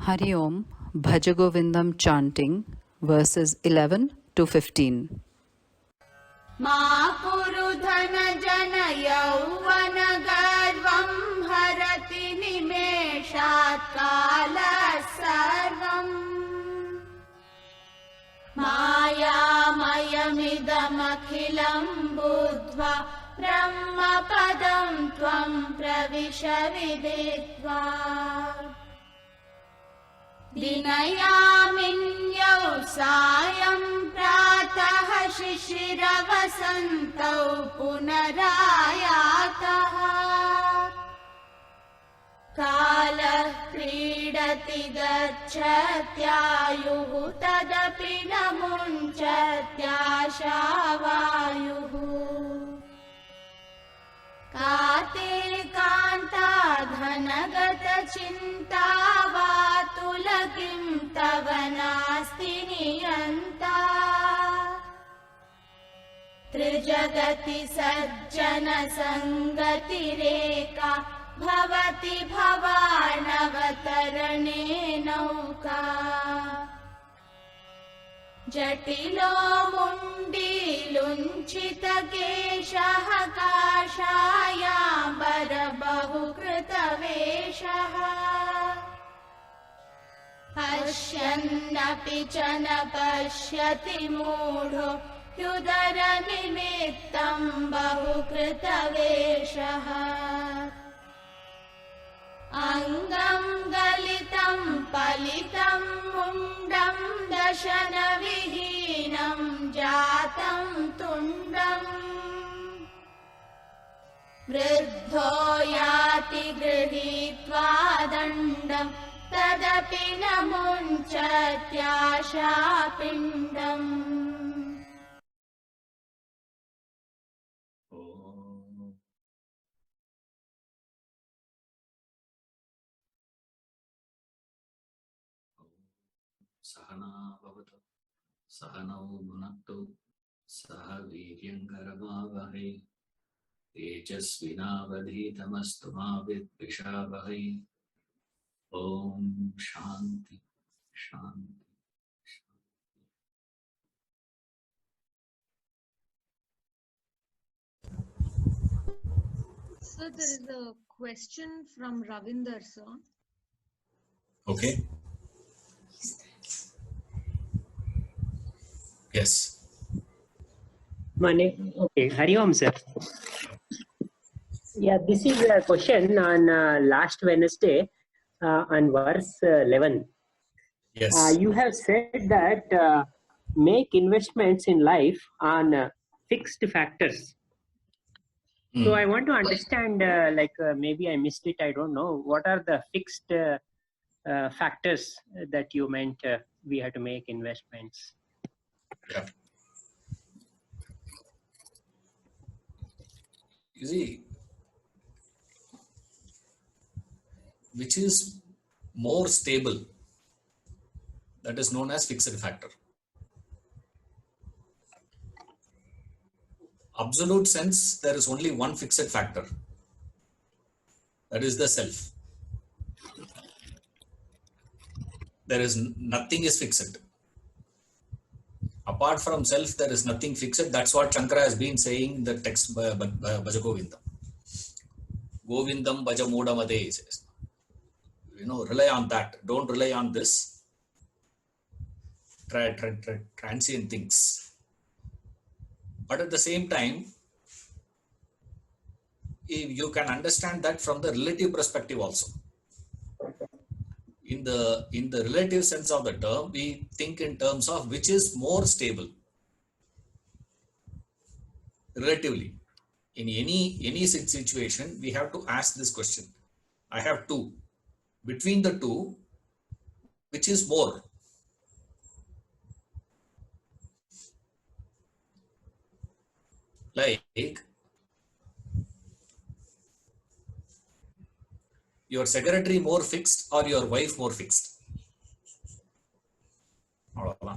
Hari Om, bhajagovindam chanting, verses 11 to 15. मा कुरु धन जन यौवन गर्वं हरति निमेषात् कालः सर्वम् मायामयमिदमखिलं बुद्ध्वा ब्रह्मपदं त्वं प्रविश विदित्वा दिनयामिन्यौ सायं प्रातः शिशिरवसन्तौ पुनरायातः कालः क्रीडति गच्छत्यायुः तदपि न मुञ्चत्याशावायुः काते कान्ता धनगतचिन्ता वा तुलकिं तव नास्ति नियन्ता त्रिजगति सज्जन सङ्गतिरेका भवति भवार्णवतरणे नौका जटिलो मुण्डीलुञ्छितकेशः काषायाम्बरबहुकृतवेषः पश्यन्नपि च न पश्यति मूढो ह्युदरनिमित्तं बहुकृतवेषः अङ्गं गलितं पलितं मुण्डं दशनविहीनं जातं तुण्डम् वृद्धो याति गृहीत्वा दण्डं तदपि न मुञ्चत्याशापिण्डम् सहना भवतु सहनौ भुनक्तु सह वीर्यङ्करमावहै तेजस्विनावधीतमस्तु मा विद्विषावहै ॐ शान्ति शान्ति So there is a question from Ravinder sir. Okay. Yes. Okay, Hari Om sir. Yeah, this is a question on last Wednesday on verse 11. Yes. You have said that make investments in life on fixed factors. So I want to understand, maybe I missed it, I don't know. What are the fixed factors that you meant we have to make investments? Yeah. You see, which is more stable, that is known as fixed factor. Absolute sense, there is only one fixed factor, that is the self. There is nothing is fixed. Apart from self, there is nothing fixed. That's what Shankara has been saying in the text bhajagovindam. Govindam bhajamodamade, he says. Rely on that. Don't rely on this transient things. But at the same time, you can understand that from the relative perspective also. In the relative sense of the term, we think in terms of which is more stable relatively. In any situation, we have to ask this question. I have two. Between the two, which is more? Like your secretary more fixed or your wife more fixed?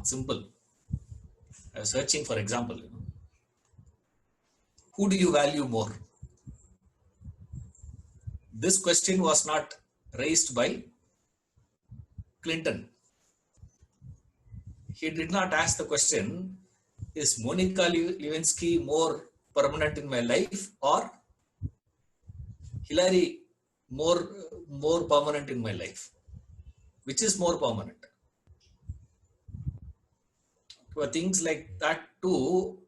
Simple. I was searching for example. Who do you value more? This question was not raised by Clinton. He did not ask the question, is Monica Lewinsky more permanent in my life or Hillary more permanent in my life? Which is more permanent? For things like that too,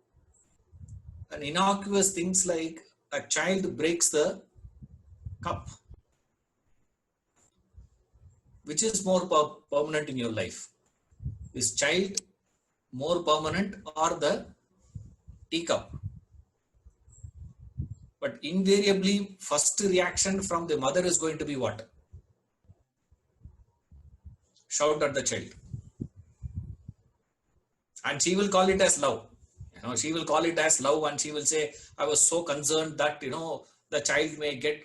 and innocuous things like a child breaks the cup. Which is more permanent in your life? Is child more permanent or the teacup? But invariably, first reaction from the mother is going to be what? Shout at the child. And she will call it as love. She will call it as love, and she will say, I was so concerned that, the child may get,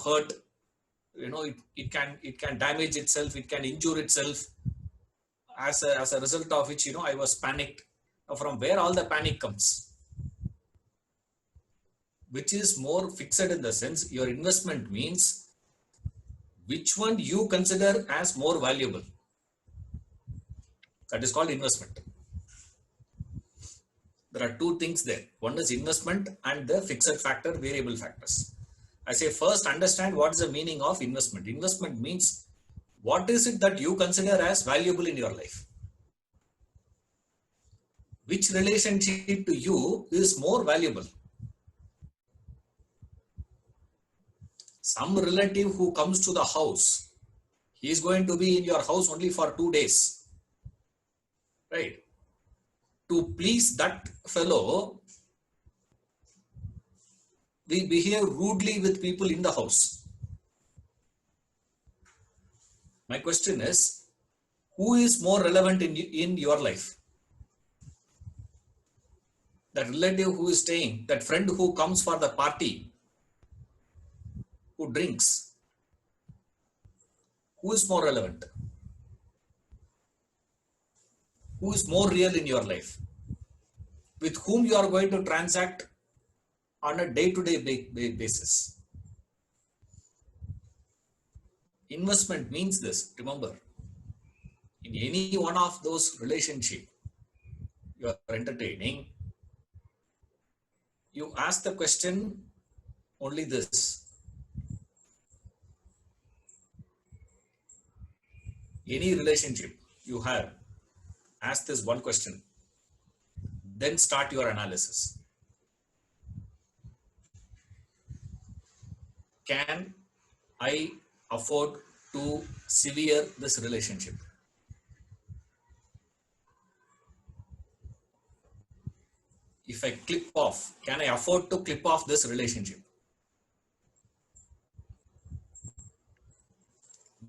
hurt. It can damage itself. It can injure itself. As a result of which, I was panicked. From where all the panic comes? Which is more fixed in the sense, your investment means which one you consider as more valuable. That is called investment. There are two things there. One is investment and the fixed factor, variable factors. I say first understand what is the meaning of investment. Investment means what is it that you consider as valuable in your life? Which relationship to you is more valuable? Some relative who comes to the house, he is going to be in your house only for 2 days. Right? To please that fellow, we behave rudely with people in the house. My question is, who is more relevant in your life? That relative who is staying, that friend who comes for the party, who drinks, who is more relevant? Who is more real in your life? With whom you are going to transact on a day-to-day basis. Investment means this, remember. In any one of those relationships you are entertaining, you ask the question only this. Any relationship you have, ask this one question. Then start your analysis. Can I afford to sever this relationship? If I clip off, can I afford to clip off this relationship?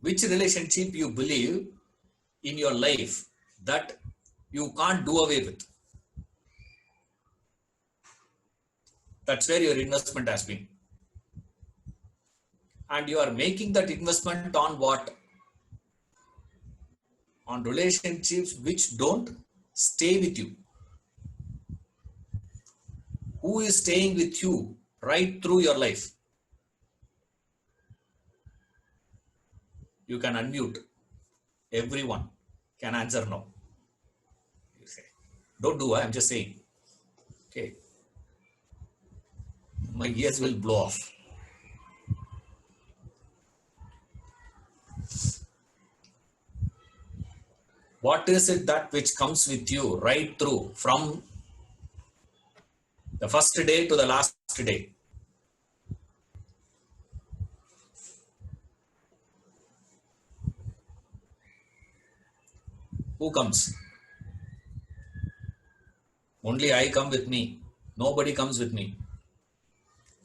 Which relationship you believe in your life that you can't do away with? That's where your investment has been. And you are making that investment on what? On relationships which don't stay with you. Who is staying with you right through your life? You can unmute. Everyone can answer no. You say, don't do it, I'm just saying. Okay. My ears will blow off. What is it that which comes with you right through from the first day to the last day? Who comes? Only I come with me. Nobody comes with me.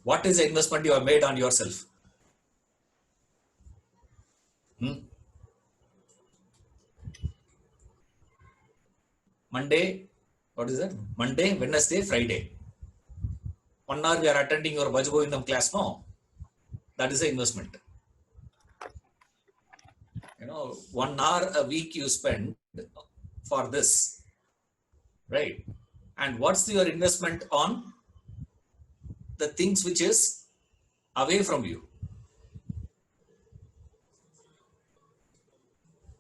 What is the investment you have made on yourself? Monday, what is that? Monday, Wednesday, Friday. 1 hour we are attending your bhajagovindam class, no? That is the investment. 1 hour a week you spend for this, right? And what's your investment on the things which is away from you?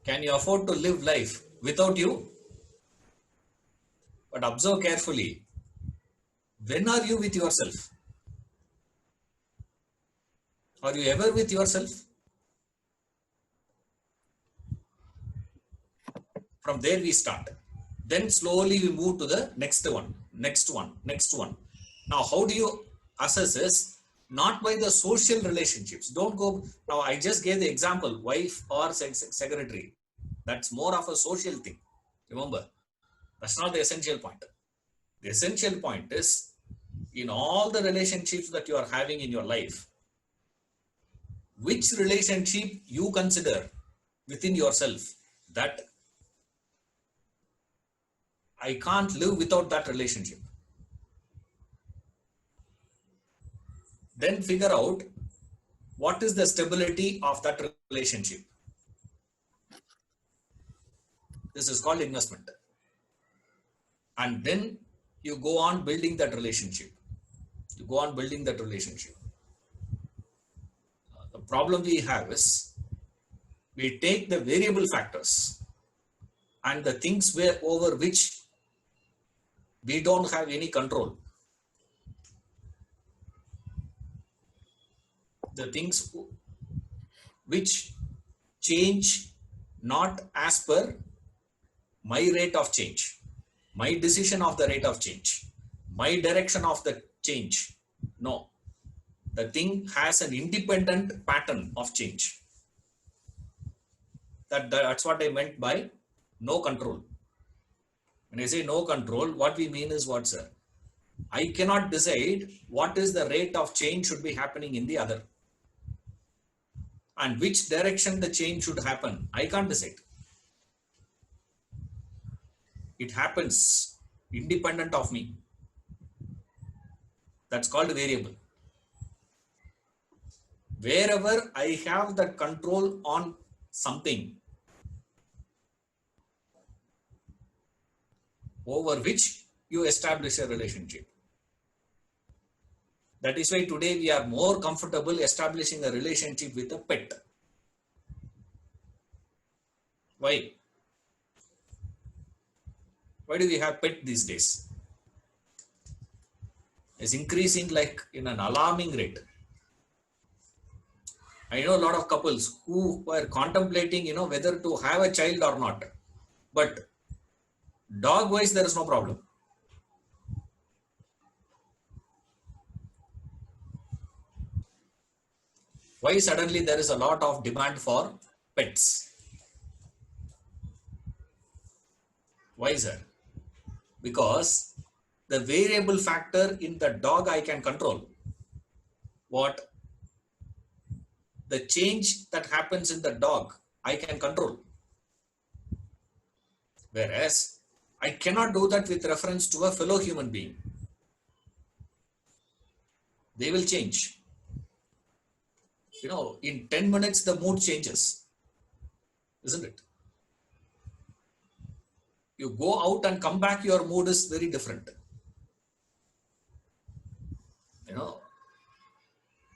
Can you afford to live life without you? But observe carefully. When are you with yourself? Are you ever with yourself? From there we start. Then slowly we move to the next one, next one, next one. Now, how do you assess this? Not by the social relationships. Don't go. Now, I just gave the example, wife or secretary. That's more of a social thing. Remember, that's not the essential point. The essential point is, in all the relationships that you are having in your life, which relationship you consider within yourself that I can't live without that relationship. Then figure out what is the stability of that relationship. This is called investment. And then you go on building that relationship. You go on building that relationship. The problem we have is we take the variable factors and the things over which we don't have any control. The things which change not as per my rate of change, my decision of the rate of change, my direction of the change. No, the thing has an independent pattern of change. That's what I meant by no control. When I say no control, what we mean is what, sir? I cannot decide what is the rate of change should be happening in the other. And which direction the change should happen, I can't decide. It happens independent of me. That's called variable. Wherever I have the control on something over which you establish a relationship. That is why today we are more comfortable establishing a relationship with a pet. Why? Why do we have pet these days? It's increasing like in an alarming rate. I know a lot of couples who were contemplating, whether to have a child or not. But dog wise, there is no problem. Why suddenly there is a lot of demand for pets? Why, sir? Because the variable factor in the dog I can control. What? The change that happens in the dog I can control. Whereas I cannot do that with reference to a fellow human being. They will change. In 10 minutes, the mood changes, isn't it? You go out and come back, your mood is very different.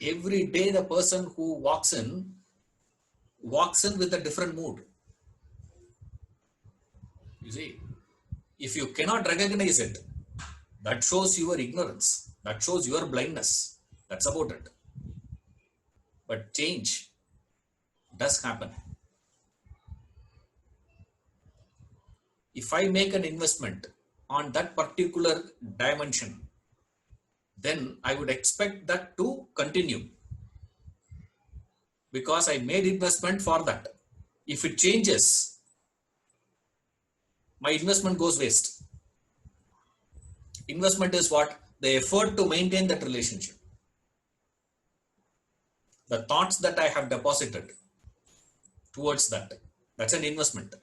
Every day the person who walks in with a different mood. You see, if you cannot recognize it, that shows your ignorance. That shows your blindness. That's about it. But change does happen. If I make an investment on that particular dimension, then I would expect that to continue because I made investment for that. If it changes, my investment goes waste. Investment is what? The effort to maintain that relationship. The thoughts that I have deposited towards that, that's an investment.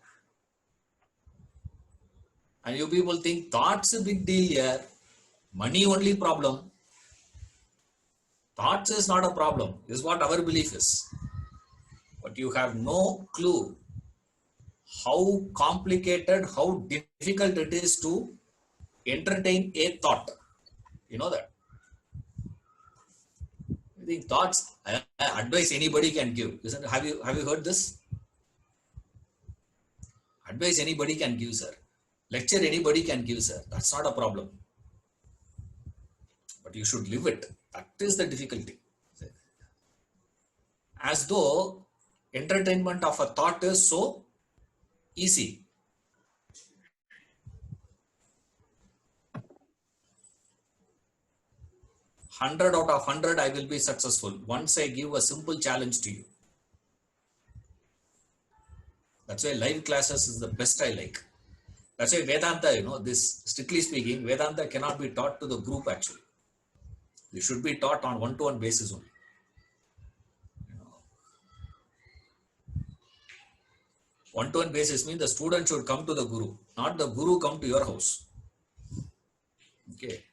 And you people think thoughts a big deal here. Money only problem. Thoughts is not a problem, is what our belief is. But you have no clue how complicated, how difficult it is to entertain a thought. You know that. I think thoughts, advice anybody can give. Isn't it? Have you heard this? Advice anybody can give, sir. Lecture anybody can give, sir. That's not a problem. But you should live it. That is the difficulty. As though entertainment of a thought is so easy. Hundred out of 100, I will be successful once I give a simple challenge to you. That's why live classes is the best I like. That's why Vedanta, this strictly speaking, Vedanta cannot be taught to the group actually. It should be taught on one-to-one basis only. One-to-one basis means the student should come to the guru, not the guru come to your house. Okay.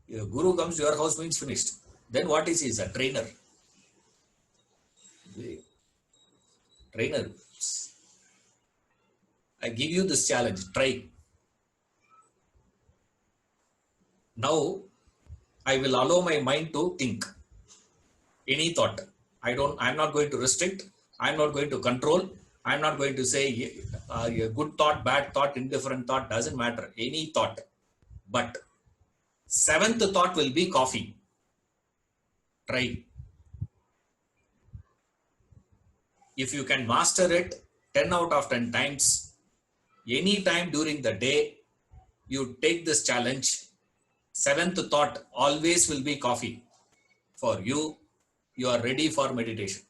If the guru comes to your house means finished. Then what is he? Is a trainer. Trainer. I give you this challenge. Try. Now I will allow my mind to think. Any thought. I'm not going to restrict. I'm not going to control. I'm not going to say a good thought, bad thought, indifferent thought, doesn't matter. Any thought. But seventh thought will be coffee. Try. If you can master it 10 out of 10 times, any time during the day, you take this challenge. Seventh thought always will be coffee. For you, you are ready for meditation.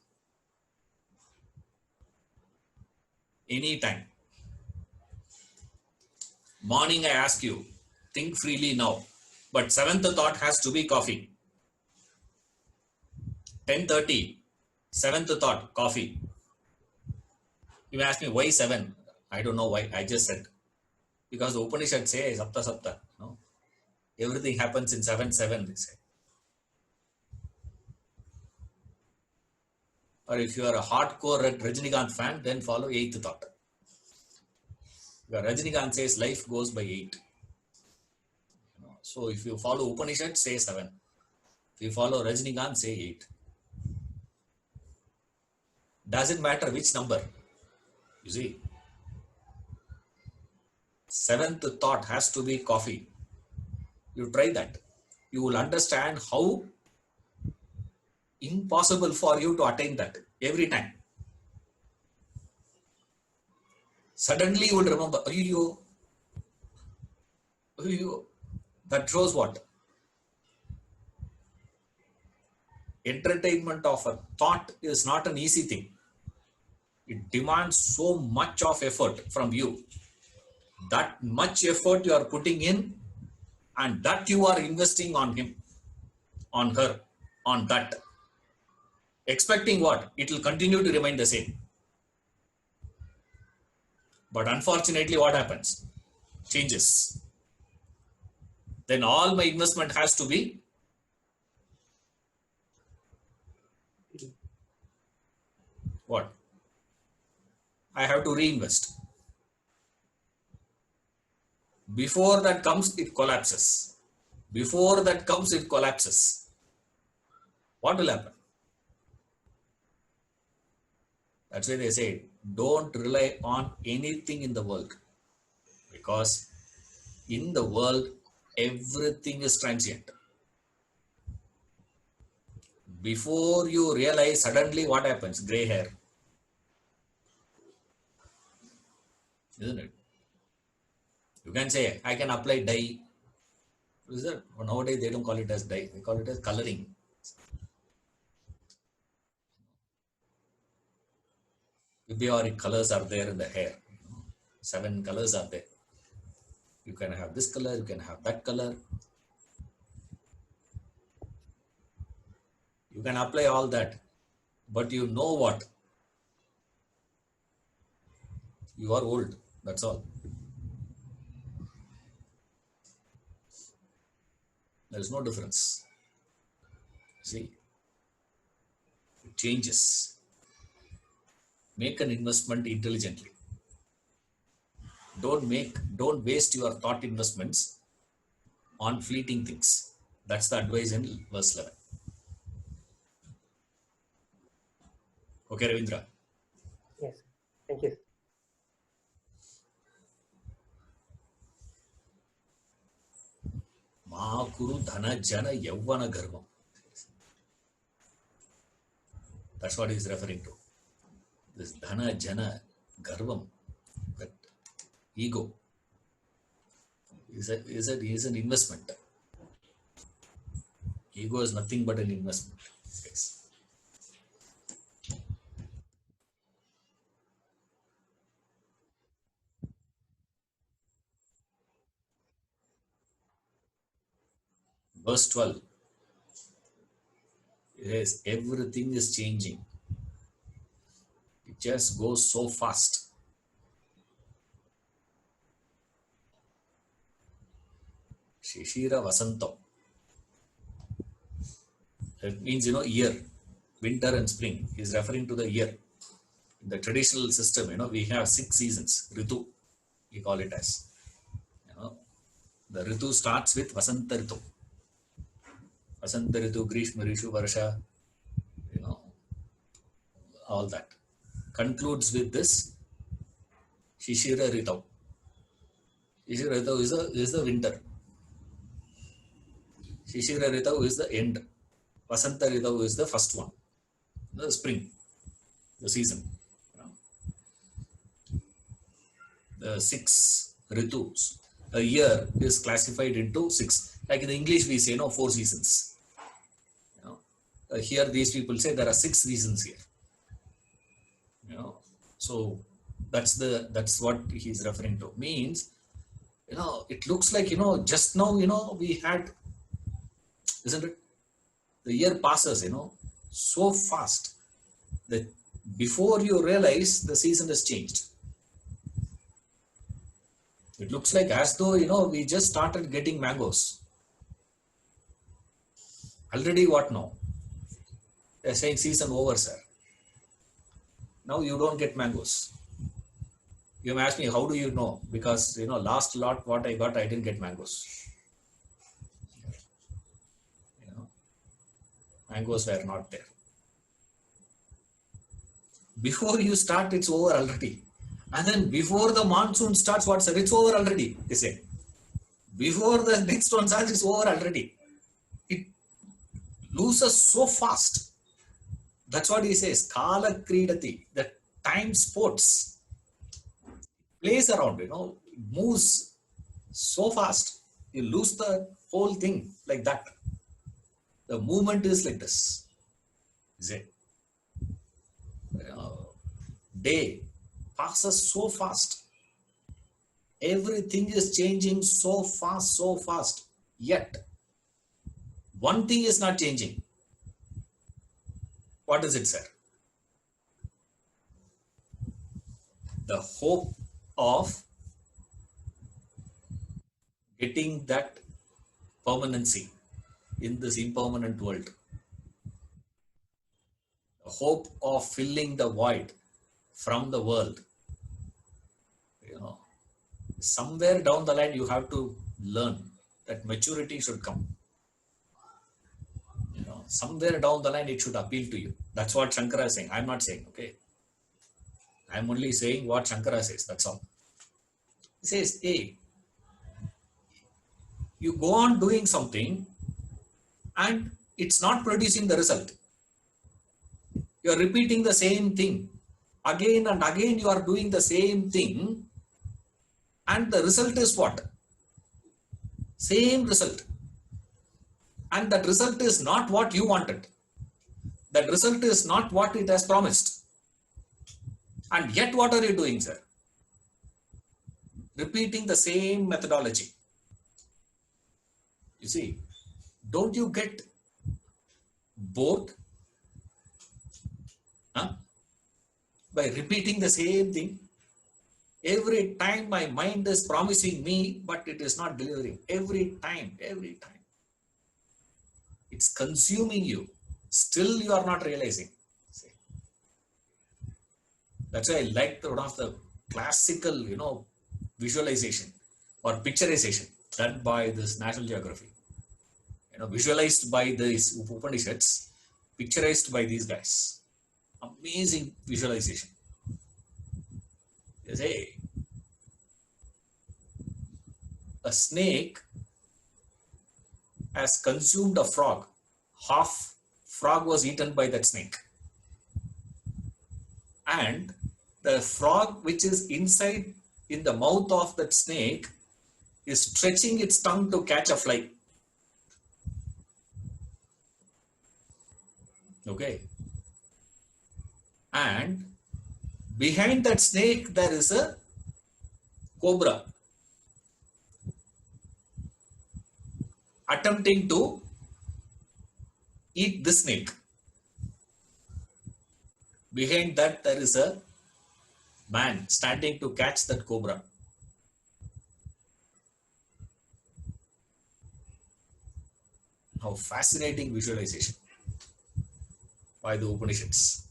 Anytime. Morning I ask you, think freely now. But seventh thought has to be coffee. 10:30, seventh thought, coffee. You may ask me, why 7? I don't know why, I just said. Because the Upanishad says, Sapta Sapta. No? Everything happens in 7, they say. Or if you are a hardcore Rajinikanth fan, then follow 8th thought. Because Rajinikanth says life goes by 8. So if you follow Upanishad, say 7. If you follow Rajinikanth, say 8. Doesn't matter which number. You see, seventh thought has to be coffee. You try that. You will understand how impossible for you to attain that every time. Suddenly you will remember, that shows what? Entertainment of a thought is not an easy thing. It demands so much of effort from you. That much effort you are putting in, and that you are investing on him, on her, on that. Expecting what? It will continue to remain the same. But unfortunately, what happens? Changes. Then all my investment has to be what? I have to reinvest. Before that comes, it collapses. Before that comes, it collapses. What will happen? That's why they say, don't rely on anything in the world. Because in the world, everything is transient. Before you realize, suddenly what happens? Gray hair. Isn't it? You can say, I can apply dye. What is that? Nowadays, they don't call it as dye. They call it as coloring. Biblioric colors are there in the hair. 7 colors are there. You can have this color, you can have that color. You can apply all that. But you know what? You are old. That's all. There is no difference. See, it changes. Make an investment intelligently. Don't waste your thought investments on fleeting things. That's the advice in verse 11. Okay, Ravindra. Yes. Thank you. Ma kuru dhana jana yavvana garvam. That's what he's referring to. This dhana jana garvam, that ego, is an investment. Ego is nothing but an investment. Yes. Verse 12. Yes, everything is changing. It just goes so fast. Shishira Vasantam. It means, year, winter and spring. Is referring to the year. In the traditional system, we have 6 seasons. Ritu, we call it as. The Ritu starts with Vasanta Ritu. Vasanta Ritu, Grishma Rishu, Varsha, all that. Concludes with this Shishira Ritau. Shishira Ritau is the winter. Shishira Ritau is the end. Vasanta Ritau is the first one. The spring, the season. The 6 Ritus. A year is classified into 6. Like in English, we say 4 seasons. Here, these people say there are 6 seasons here. So that's what he's referring to. Means, it looks like, just now, we had, isn't it? The year passes, so fast that before you realize the season has changed. It looks like as though, we just started getting mangoes. Already what now? They're saying season over, sir. Now you don't get mangoes. You may ask me, how do you know? Because, last lot what I got, I didn't get mangoes. Mangoes were not there. Before you start, it's over already. And then before the monsoon starts, what, sir? It's over already, they say. Before the next one starts, it's over already. It loses so fast. That's what he says. Kala kridati. The time sports. Plays around, it moves so fast. You lose the whole thing like that. The movement is like this. Is it? Day passes so fast. Everything is changing so fast. Yet, one thing is not changing. What is it, sir? The hope of getting that permanency in this impermanent world. The hope of filling the void from the world. Somewhere down the line you have to learn that maturity should come. Somewhere down the line it should appeal to you. That's what Shankara is saying. I'm not saying, okay? I'm only saying what Shankara says, that's all. He says, hey, you go on doing something and it's not producing the result. You're repeating the same thing. Again and again you are doing the same thing. And the result is what? Same result. And that result is not what you wanted. That result is not what it has promised. And yet what are you doing, sir? Repeating the same methodology. You see, don't you get bored? By repeating the same thing? Every time my mind is promising me, but it is not delivering. Every time. It's consuming you. Still you are not realizing. See? That's why I like one of the classical, visualization or picturization done by this National Geography. Visualized by these Upanishads, picturized by these guys. Amazing visualization. They say, a snake has consumed a frog. Half frog was eaten by that snake. And the frog which is inside in the mouth of that snake is stretching its tongue to catch a fly. Okay. And behind that snake there is a cobra attempting to eat the snake. Behind that there is a man standing to catch that cobra. How fascinating visualization by the Upanishads.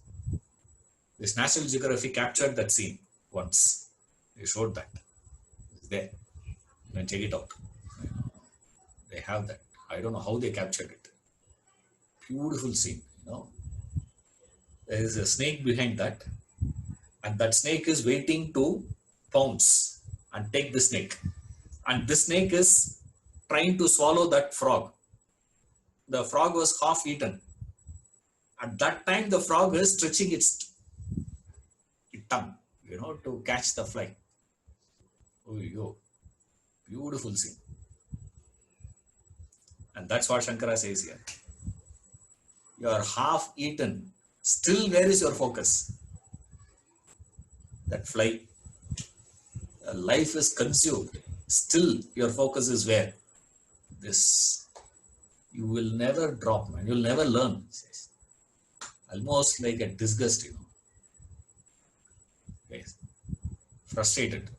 This National Geographic captured that scene once. They showed that. It's there. You can check it out. They have that. I don't know how they captured it. Beautiful scene, you know. There is a snake behind that, and that snake is waiting to pounce and take the snake. And this snake is trying to swallow that frog. The frog was half eaten. At that time, the frog is stretching its tongue, you know, to catch the fly. Oh, yo, beautiful scene. And that's what Shankara says here. You are half eaten. Still, where is your focus? That fly. Life is consumed. Still, your focus is where? This. You will never drop, man. You'll never learn. Almost like a disgust, you know. Yes. Frustrated.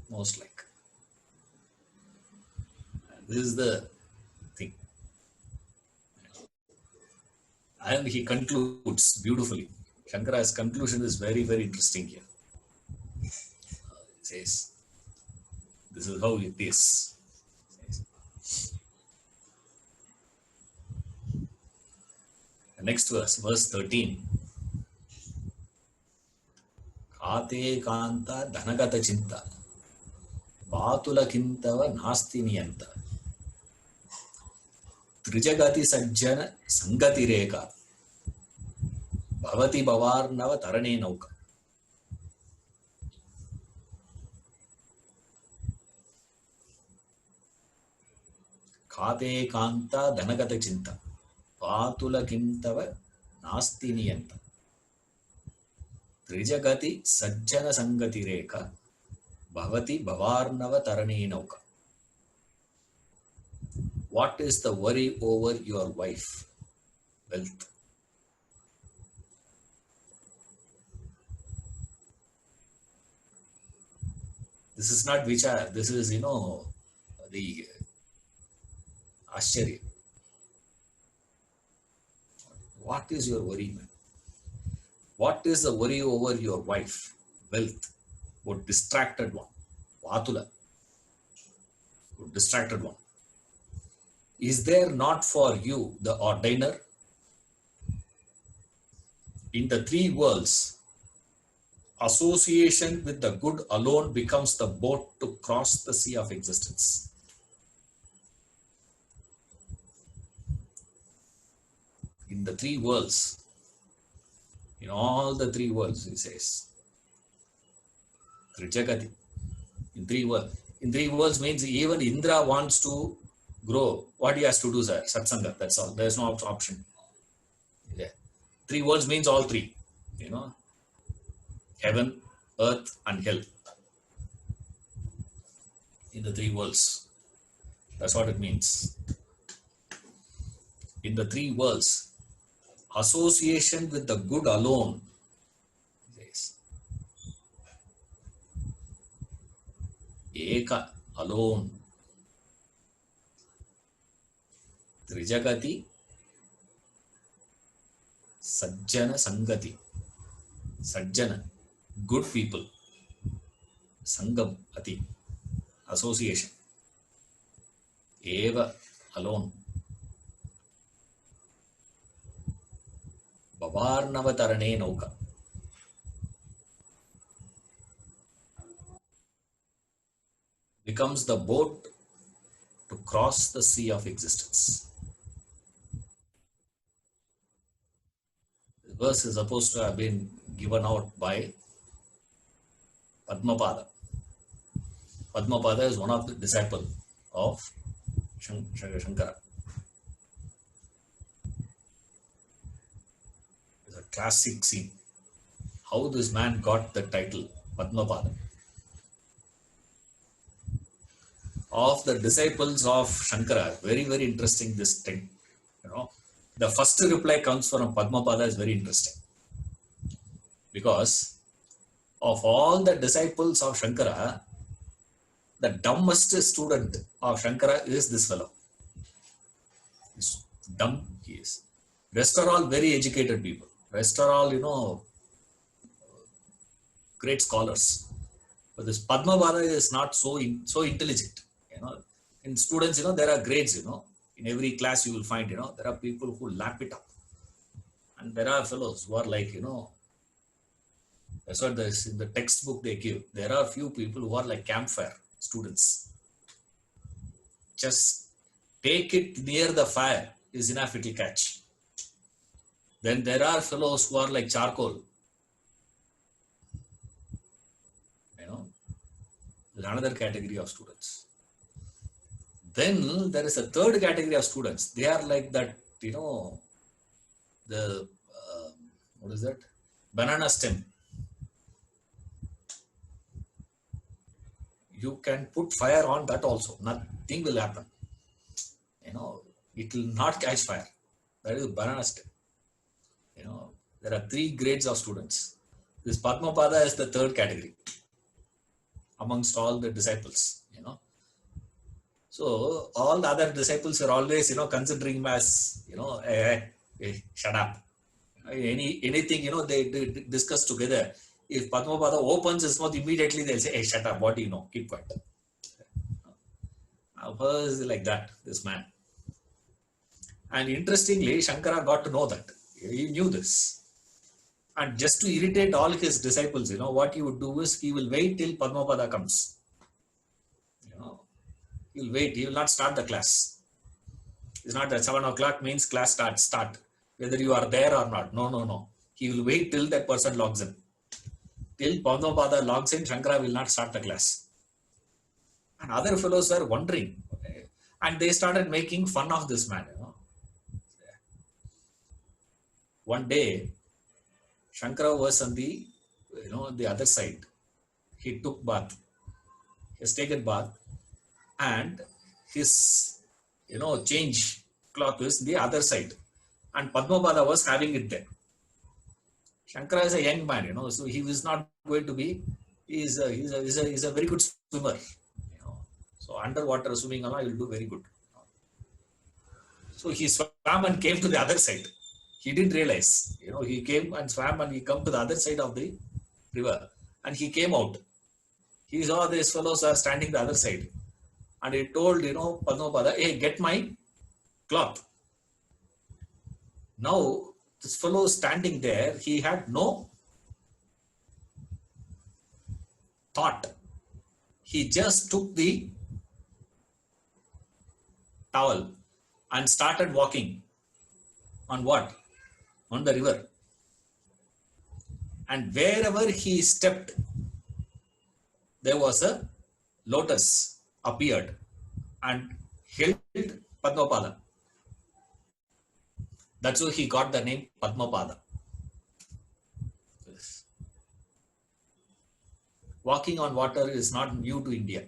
Most like. This is the thing. And he concludes beautifully. Shankara's conclusion is very, very interesting here. He says, this is how it is. The next verse, verse 13. Kate kanta dhanagata chinta Bhatula kintava nasti niyanta Trijagati sajjana sangati reka Bhavati bhavarnava tarane nauka. Kate kanta dhanagata chinta Bhatula kintava nasti niyanta Trijagati sajjana sangati reka Bhavati bhavarnava tarane nauka. What is the worry over your wife? Wealth. This is not vichar. This is, you know, the Ashcharya. What is your worry, man? What is the worry over your wife? Wealth. What distracted one? Vatula. What distracted one? Is there not for you the ordainer? In the three worlds, association with the good alone becomes the boat to cross the sea of existence. In the three worlds, in all the three worlds, he says, Trijagati, in three worlds. In three worlds means even Indra wants to grow. What he has to do, sir? Satsanga, that's all. There's no option. Yeah. Three worlds means all three, you know, heaven, earth, and hell. In the three worlds. That's what it means. In the three worlds, association with the good alone. Yes. Eka, alone. Trijagati, Sajjana Sangati. Sajjana, good people. Sangam, Ati, association. Eva, alone. Bhavarnava tarane nauka. Becomes the boat to cross the sea of existence. The verse is supposed to have been given out by Padmapada. Padmapada is one of the disciples of Shankara. It's a classic scene. How this man got the title Padmapada. Of the disciples of Shankara, very, very interesting this thing. The first reply comes from Padmapada is very interesting. Because of all the disciples of Shankara, the dumbest student of Shankara is this fellow. He's dumb, he is. Rest are all very educated people. Rest are all, great scholars. But this Padmapada is not so intelligent. In students, there are grades, in every class you will find, there are people who lap it up. And there are fellows who are like, that's what in the textbook they give. There are few people who are like campfire students. Just take it near the fire is enough, it will catch. Then there are fellows who are like charcoal. There's another category of students. Then there is a third category of students. They are like that, what is that? Banana stem. You can put fire on that also. Nothing will happen. It will not catch fire. That is banana stem. There are 3 grades of students. This Padmapada is the third category amongst all the disciples. So all the other disciples are always, considering him as, hey, shut up. Anything, they discuss together. If Padmapada opens his mouth, immediately they'll say, hey, shut up, what do you know? Keep quiet. Was like that, this man. And interestingly, Shankara got to know that. He knew this. And just to irritate all his disciples, what he would do is he will wait till Padmapada comes. He will wait. He will not start the class. It's not that 7 o'clock means class start. Whether you are there or not. No. He will wait till that person logs in. Till Padmapada logs in, Shankara will not start the class. And other fellows were wondering. And they started making fun of this man. One day, Shankara was on the other side. He took bath. He has taken bath. And his, change cloth is the other side. And Padmapada was having it there. Shankara is a young man, so he was not going to be, he's a very good swimmer. So underwater swimming, he will do very good. So he swam and came to the other side. He didn't realize, he came and swam and he come to the other side of the river. And he came out. He saw these fellows are standing the other side. And he told, Padmapada, hey, get my cloth. Now, this fellow standing there, he had no thought. He just took the towel and started walking on what? On the river. And wherever he stepped, there was a lotus appeared and held Padmapada. That's why he got the name Padmapada. Yes. Walking on water is not new to India.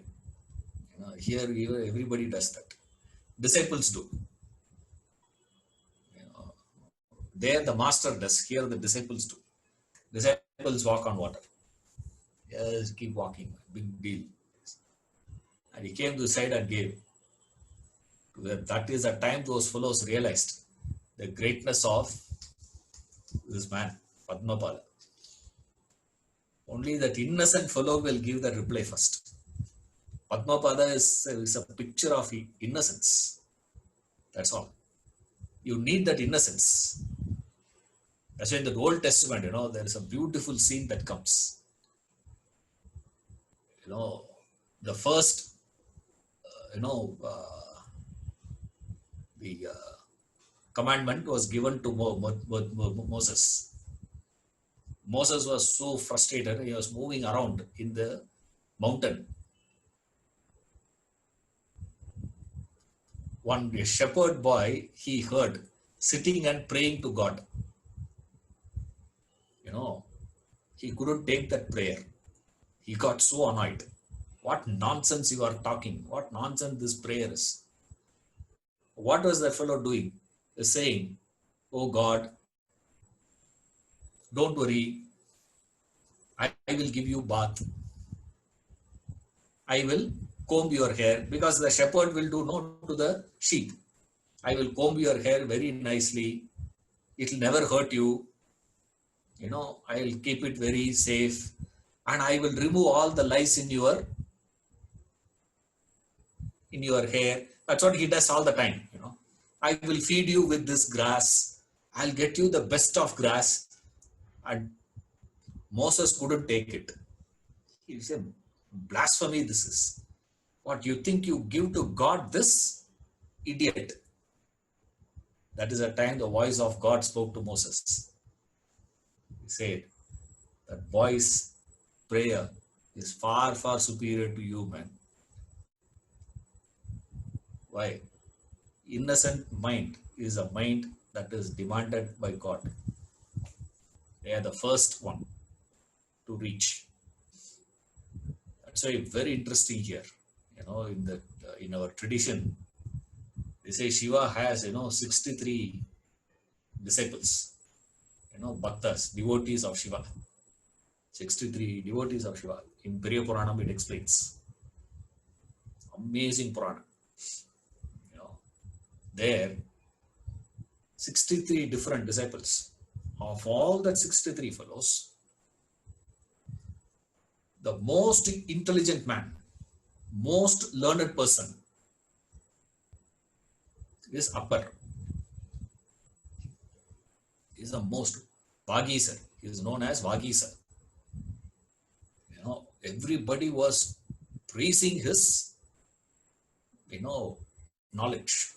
Here everybody does that. Disciples do. There the master does. Here the disciples do. Disciples walk on water. Yes, keep walking. Big deal. And he came to the side and gave. That is the time those fellows realized the greatness of this man, Padmapada. Only that innocent fellow will give the reply first. Padmapada is a picture of innocence. That's all. You need that innocence. That's why in the Old Testament, there is a beautiful scene that comes. The first, the commandment was given to Moses. Moses was so frustrated, he was moving around in the mountain. One shepherd boy he heard sitting and praying to God. He couldn't take that prayer. He got so annoyed. What nonsense you are talking? What nonsense this prayer is? What was that fellow doing? He's saying, oh God, don't worry. I will give you bath. I will comb your hair, because the shepherd will do no to the sheep. I will comb your hair very nicely. It will never hurt you. I will keep it very safe. And I will remove all the lice in your hair. That's what he does all the time. I will feed you with this grass. I'll get you the best of grass. And Moses couldn't take it. He said, blasphemy this is. What you think you give to God this? Idiot. That is the time the voice of God spoke to Moses. He said, that boy's prayer is far, far superior to you, man. Why? Innocent mind is a mind that is demanded by God. They are the first one to reach. That's why very interesting here. In our tradition, they say Shiva has 63 disciples. Bhaktas, devotees of Shiva. 63 devotees of Shiva. In Periya Puranam it explains. Amazing Purana. There 63 different disciples. Of all that 63 fellows, the most intelligent man, most learned person is Upper. He is the most Vagisar. He is known as Vagisar. Everybody was praising his, knowledge.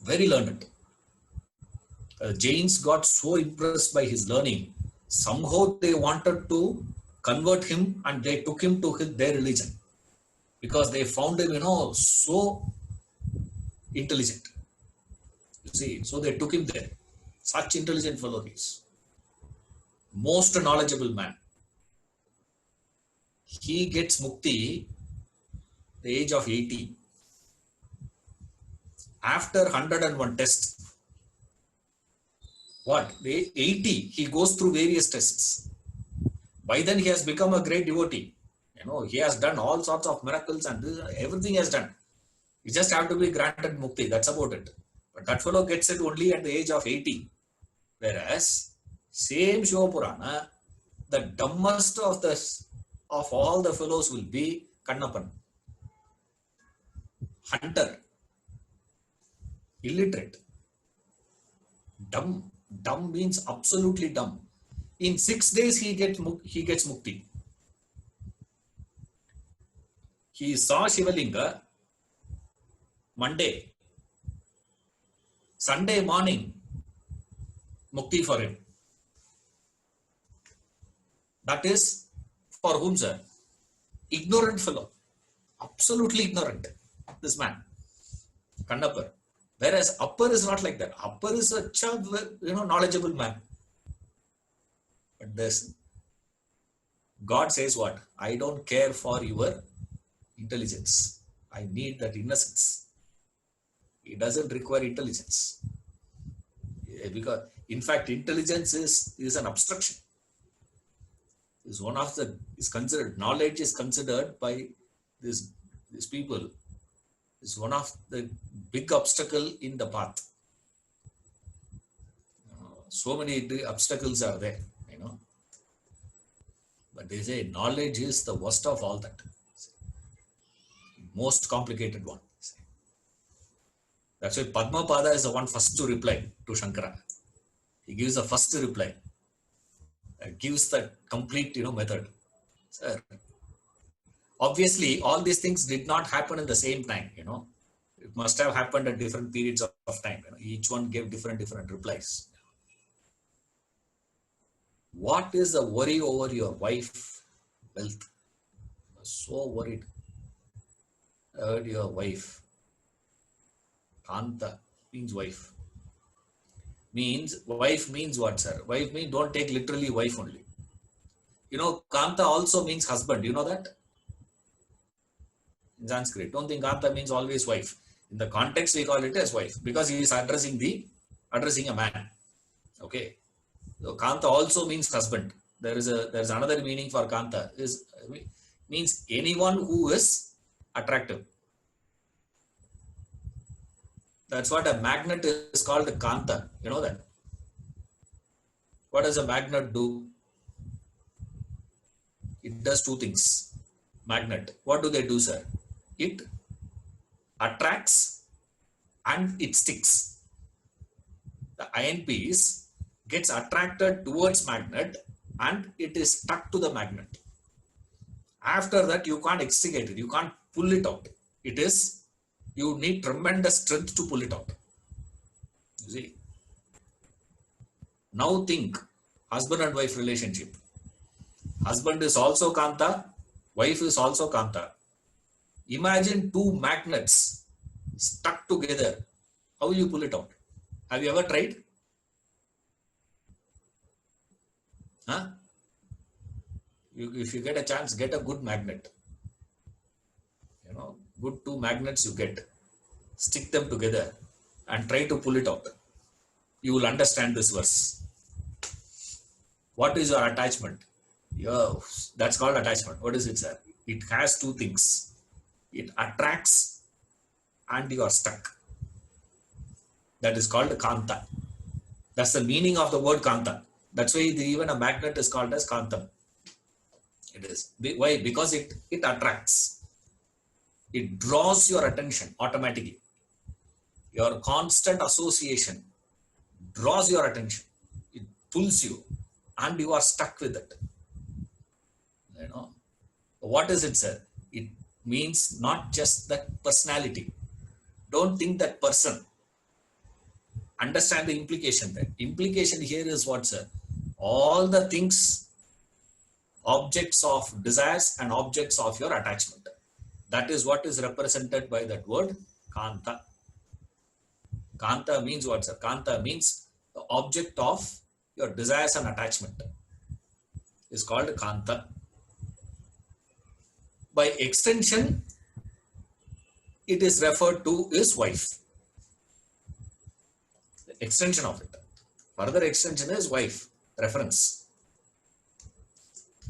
Very learned. Jains got so impressed by his learning. Somehow they wanted to convert him and they took him to their religion. Because they found him, so intelligent. You see, so they took him there. Such intelligent fellow he is. Most knowledgeable man. He gets mukti the age of 80. After 101 tests. What? The 80, he goes through various tests. By then he has become a great devotee. He has done all sorts of miracles and everything he has done. You just have to be granted mukti. That's about it. But that fellow gets it only at the age of 80. Whereas, same Shiva Purana, the dumbest of all the fellows will be Kannappan. Hunter. Illiterate. Dumb. Dumb means absolutely dumb. In 6 days he gets mukti. He saw Shivalinga Monday. Sunday morning, mukti for him. That is for whom, sir? Ignorant fellow. Absolutely ignorant. This man. Kannapar. Whereas Upper is not like that. Upper is such a knowledgeable man. But this God says what? I don't care for your intelligence. I need that innocence. He doesn't require intelligence. Because in fact, intelligence is an obstruction. Knowledge is considered by these people is one of the big obstacle in the path. So many obstacles are there, But they say knowledge is the worst of all that. Most complicated one. That's why Padmapada is the one first to reply to Shankara. He gives the first reply. Gives the complete, method. Sir, obviously, all these things did not happen in the same time, It must have happened at different periods of time. Each one gave different replies. What is the worry over your wife wealth? So worried about your wife. Kanta means wife. Wife means what, sir? Wife means, don't take literally wife only. Kanta also means husband. You know that? In Sanskrit. Don't think Kanta means always wife. In the context, we call it as wife because he is addressing a man. Okay. So Kanta also means husband. There's another meaning for Kanta. Means anyone who is attractive. That's what a magnet is called, Kanta. You know that? What does a magnet do? It does two things. Magnet. What do they do, sir? It attracts and it sticks. The iron piece gets attracted towards magnet and it is stuck to the magnet. After that, you can't extricate it. You can't pull it out. You need tremendous strength to pull it out. You see? Now think husband and wife relationship. Husband is also Kanta, wife is also Kanta. Imagine two magnets stuck together. How will you pull it out? Have you ever tried? Huh? If you get a chance, get a good magnet. Good two magnets you get. Stick them together and try to pull it out. You will understand this verse. What is your attachment? That's called attachment. What is it, sir? It has two things. It attracts and you are stuck. That is called Kanta. That's the meaning of the word Kanta. That's why even a magnet is called as Kantam. It is. Why? Because it attracts. It draws your attention automatically. Your constant association draws your attention. It pulls you and you are stuck with it. What is it, sir? It means not just that personality. Don't think that person. Understand the implication there. Implication here is what, sir? All the things, objects of desires and objects of your attachment. That is what is represented by that word Kanta. Kanta means what, sir? Kanta means the object of your desires and attachment is called Kanta. By extension, it is referred to as wife. The extension of it. Further extension is wife. Reference.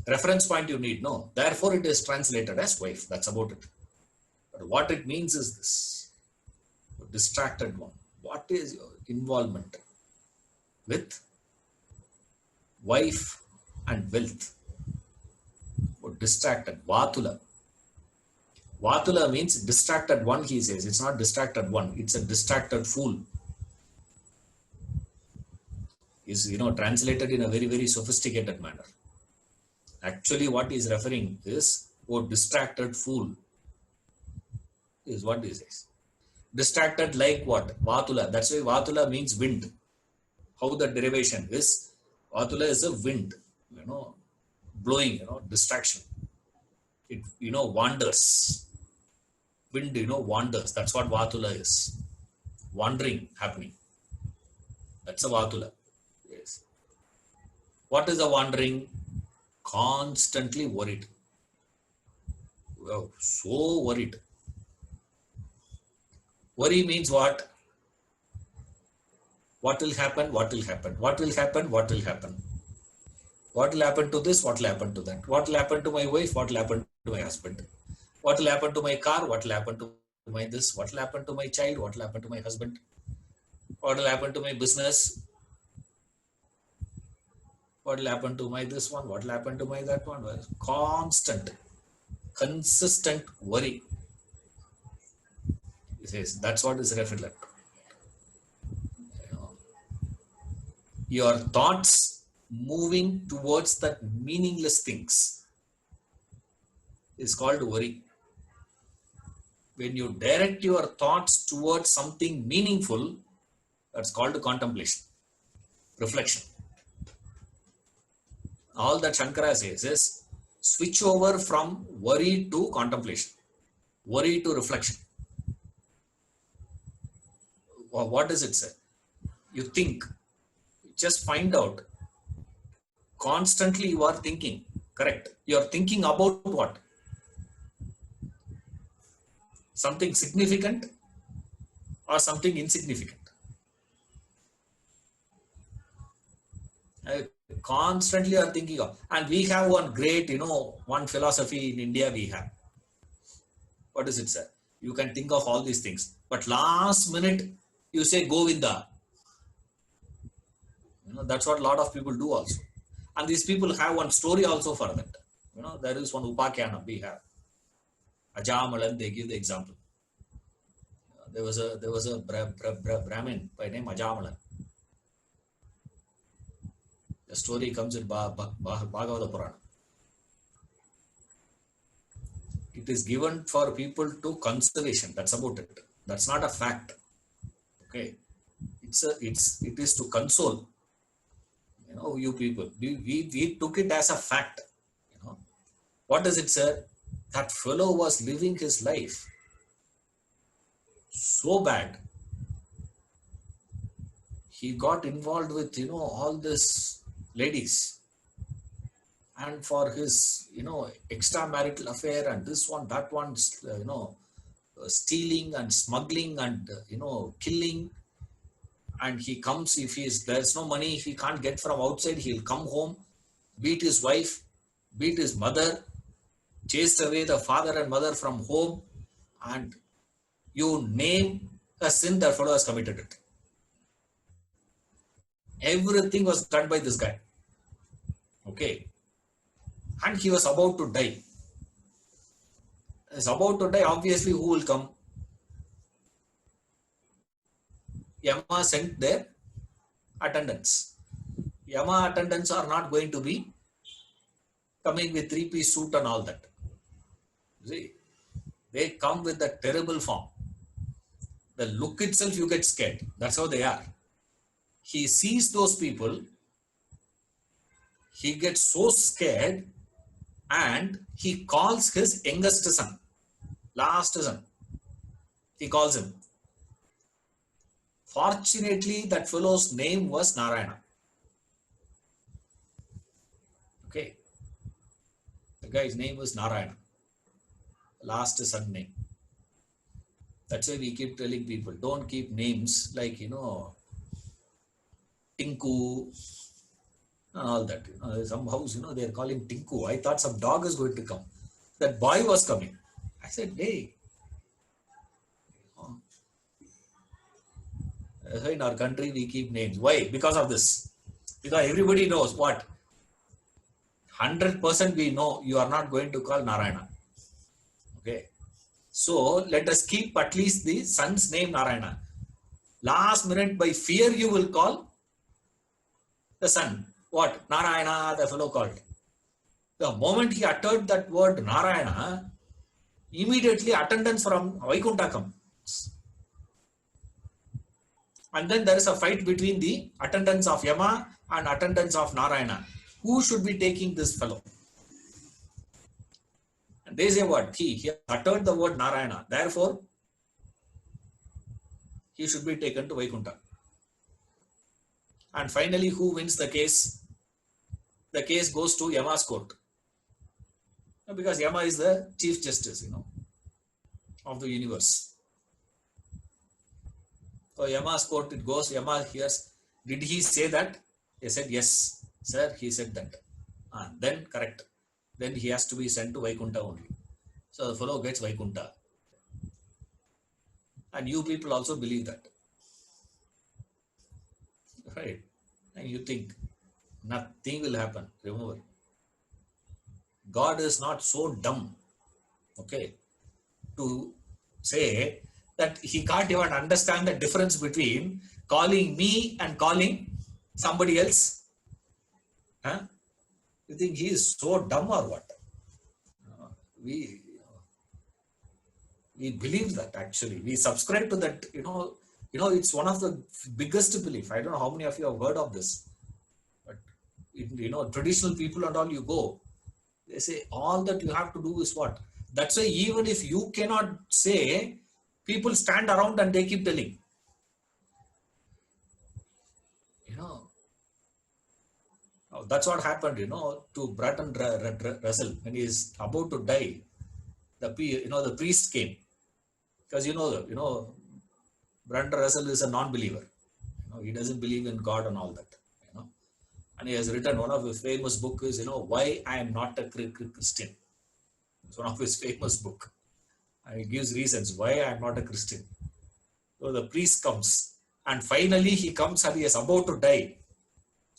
Reference point you need. No. Therefore, it is translated as wife. That's about it. But what it means is this. Distracted one. What is your involvement with wife and wealth? Distracted. Vatula. Vatula means distracted one, he says. It's not distracted one. It's a distracted fool. Is translated in a very, very sophisticated manner. Actually, what he is referring is, distracted fool is what he says. Distracted like what? Vatula. That's why Vatula means wind. How the derivation is, Vatula is a wind, blowing, distraction. It, wanders. Wind, wanders. That's what Vatula is. Wandering happening. That's a Vatula. Yes. What is the wandering? Constantly worried. Wow, so worried. Worry means what? What will happen? What will happen? What will happen? What will happen? What will happen to this? What will happen to that? What will happen to my wife? What will happen to my husband? What will happen to my car? What will happen to my this? What will happen to my child? What will happen to my husband? What will happen to my business? What will happen to my this one? What will happen to my that one? Constant, consistent worry. He says that's what is referred to. Your thoughts moving towards that meaningless things is called worry. When you direct your thoughts towards something meaningful, that's called contemplation, reflection. All that Shankara says is switch over from worry to contemplation, worry to reflection. What does it say? You think, just find out. Constantly you are thinking, correct? You are thinking about what? Something significant or something insignificant? Constantly are thinking of. And we have one great, one philosophy in India we have. What is it, sir? You can think of all these things, but last minute you say Govinda. That's what a lot of people do also. And these people have one story also for that. There is one Upakhyanam we have. Ajamalan, they give the example. There was a Brahmin by name Ajamalan. The story comes in Bhagavata Purana. It is given for people to conservation. That's about it. That's not a fact. Okay, it is to console. You people. We took it as a fact. What does it say? That fellow was living his life so bad. He got involved with all these ladies, and for his extramarital affair and this one, that one, stealing and smuggling and killing. And he comes, if there's no money, he can't get from outside, he'll come home, beat his wife, beat his mother, chased away the father and mother from home, and you name a sin, that fellow has committed it. Everything was done by this guy. Okay. And he was about to die. He's about to die, obviously who will come? Yama sent their attendants. Yama attendants are not going to be coming with three-piece suit and all that. See, they come with a terrible form. The look itself, you get scared. That's how they are. He sees those people, he gets so scared, and he calls his youngest son, last son. He calls him. Fortunately, that fellow's name was Narayana. Okay. The guy's name was Narayana. Last son name. That's why we keep telling people, don't keep names like, Tinku and all that. Some house, they're calling Tinku. I thought some dog is going to come. That boy was coming. I said, hey. In our country, we keep names. Why? Because of this. Because everybody knows what? 100% we know you are not going to call Narayana. Okay. So let us keep at least the son's name Narayana. Last minute, by fear, you will call the son. What? Narayana, the fellow called. The moment he uttered that word Narayana, immediately attendants from Vaikunta comes. And then there is a fight between the attendants of Yama and attendants of Narayana. Who should be taking this fellow? And they say what? He uttered the word Narayana. Therefore, he should be taken to Vaikunta. And finally, who wins the case? The case goes to Yama's court. Because Yama is the chief justice, of the universe. So Yama's court it goes, Yama hears, did he say that? They said, yes, sir, he said that. Then correct. Then he has to be sent to Vaikunta only. So the fellow gets Vaikunta. And you people also believe that. Right? And you think nothing will happen. Remember, God is not so dumb, okay, to say that he can't even understand the difference between calling me and calling somebody else. Huh? You think he is so dumb or what? We believe that actually. We subscribe to that, it's one of the biggest belief. I don't know how many of you have heard of this, but traditional people and all, you go, they say all that you have to do is what? That's why even if you cannot say, people stand around and they keep telling. That's what happened, to Bratton Russell when he is about to die. The priest came, because Bratton Russell is a non-believer. He doesn't believe in God and all that. And he has written one of his famous books is Why I Am Not a Christian. It's one of his famous book, and he gives reasons why I am not a Christian. So the priest comes, and finally he comes and he is about to die.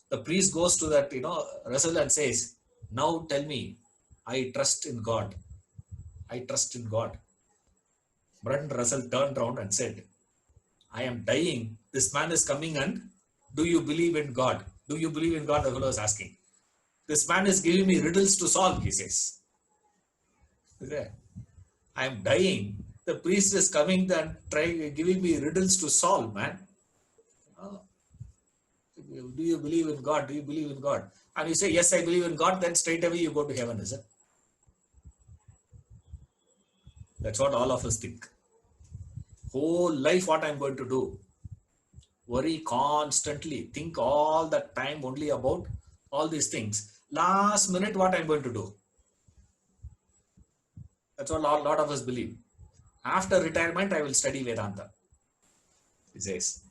The priest goes to that Russell and says, now tell me, I trust in God. I trust in God. Bratton Russell turned around and said, I am dying. This man is coming and do you believe in God? Do you believe in God? The fellow is asking. This man is giving me riddles to solve, he says. I am dying. The priest is coming and giving me riddles to solve, man. Do you believe in God? Do you believe in God? And you say, yes, I believe in God, then straight away you go to heaven, is it? That's what all of us think. Whole life, what I'm going to do? Worry constantly. Think all the time only about all these things. Last minute, what I'm going to do? That's what a lot of us believe. After retirement, I will study Vedanta. He says,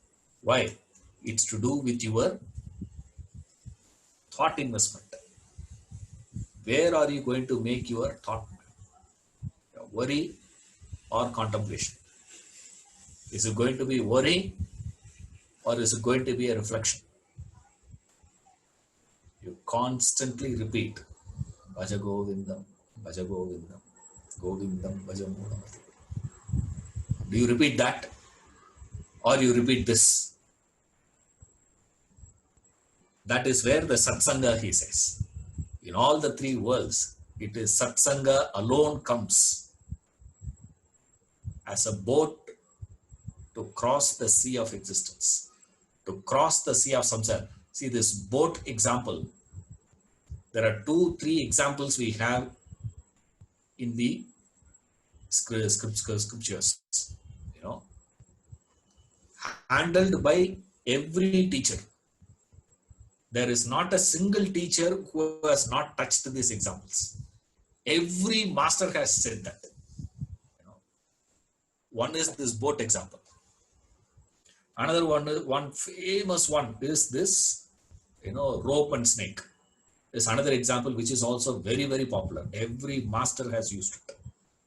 why? It's to do with your thought investment. Where are you going to make your thought? Worry or contemplation? Is it going to be worry or is it going to be a reflection? You constantly repeat bhajagovindam, bhajagovindam, govindam, bhajamudam. Do you repeat that or you repeat this? That is where the satsanga, he says. In all the three worlds, it is satsanga alone comes as a boat to cross the sea of existence, to cross the sea of samsara. See this boat example. There are 2-3 examples we have in the scriptures, handled by every teacher. There is not a single teacher who has not touched these examples. Every master has said that. One is this boat example. Another one famous one is this, rope and snake. There's another example which is also very, very popular. Every master has used it.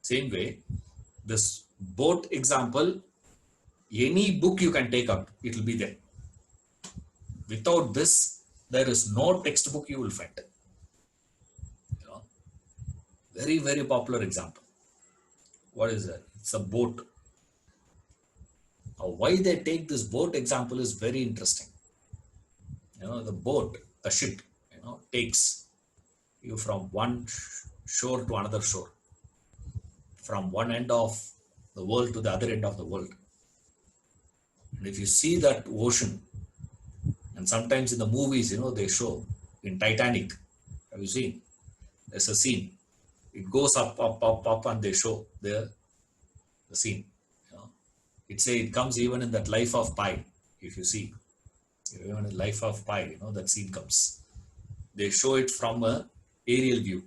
Same way, this boat example, any book you can take out, it will be there. Without this, there is no textbook you will find. Very, very popular example. What is that? It's a boat. Now, why they take this boat example is very interesting. The boat, the ship, takes you from one shore to another shore, from one end of the world to the other end of the world. And if you see that ocean, and sometimes in the movies, they show in Titanic, have you seen? There's a scene. It goes up, and they show the scene. It comes even in that Life of Pi. If you see, even in Life of Pi, that scene comes. They show it from a aerial view.